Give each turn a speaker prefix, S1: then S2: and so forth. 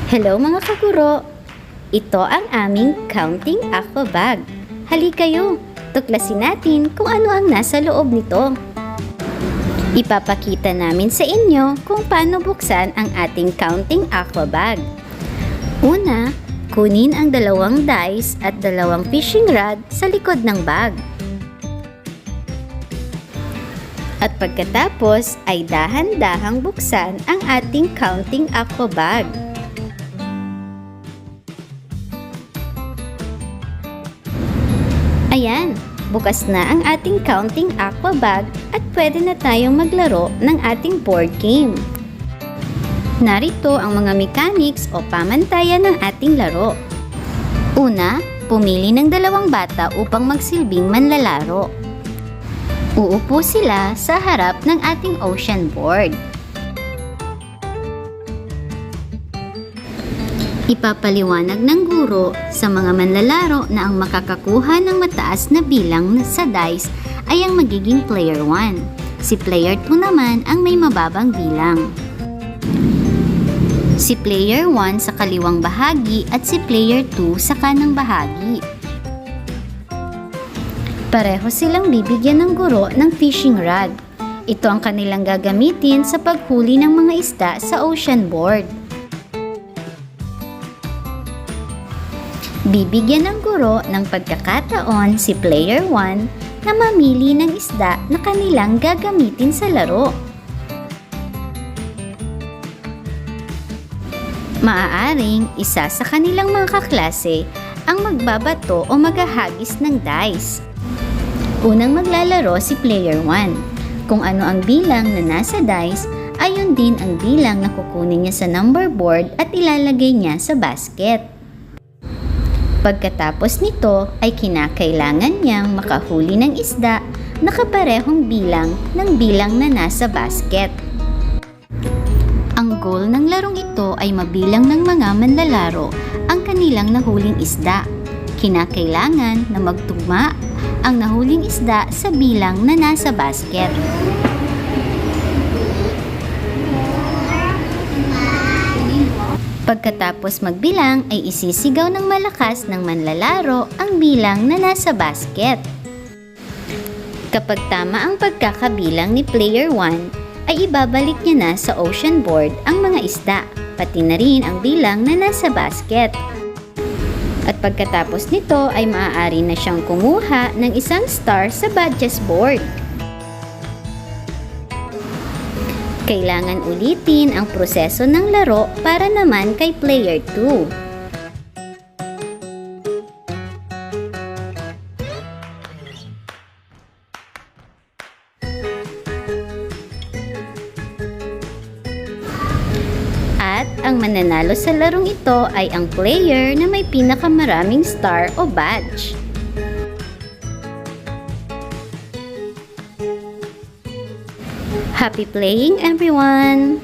S1: Hello mga kaguro! Ito ang aming counting aqua bag. Halika kayo, tuklasin natin kung ano ang nasa loob nito. Ipapakita namin sa inyo kung paano buksan ang ating counting aqua bag. Una, kunin ang 2 dice at 2 fishing rod sa likod ng bag. At pagkatapos ay dahan-dahang buksan ang ating counting aqua bag. Ayan, bukas na ang ating counting aqua bag at pwede na tayong maglaro ng ating board game. Narito ang mga mechanics o pamantayan ng ating laro. Una, pumili ng 2 bata upang magsilbing manlalaro. Uupo sila sa harap ng ating ocean board. Ipapaliwanag ng guro sa mga manlalaro na ang makakakuha ng mataas na bilang sa dice ay ang magiging player 1. Si player 2 naman ang may mababang bilang. Si player 1 sa kaliwang bahagi at si player 2 sa kanang bahagi. Pareho silang bibigyan ng guro ng fishing rod. Ito ang kanilang gagamitin sa paghuli ng mga isda sa ocean board. Bibigyan ng guro ng pagkakataon si player 1 na mamili ng isda na kanilang gagamitin sa laro. Maaaring isa sa kanilang mga kaklase ang magbabato o maghahagis ng dice. Unang maglalaro si player 1. Kung ano ang bilang na nasa dice, ayon din ang bilang na kukunin niya sa number board at ilalagay niya sa basket. Pagkatapos nito ay kinakailangan niyang makahuli ng isda na kaparehong bilang ng bilang na nasa basket. Ang goal ng larong ito ay mabilang ng mga manlalaro ang kanilang nahuling isda. Kinakailangan na magtugma ang nahuling isda sa bilang na nasa basket. Pagkatapos magbilang ay isisigaw ng malakas ng manlalaro ang bilang na nasa basket. Kapag tama ang pagkakabilang ni player 1, ay ibabalik niya na sa ocean board ang mga isda, pati na rin ang bilang na nasa basket. At pagkatapos nito ay maaari na siyang kumuha ng isang star sa badges board. Kailangan ulitin ang proseso ng laro para naman kay player 2. At ang mananalo sa larong ito ay ang player na may pinakamaraming star o badge. Happy playing, everyone!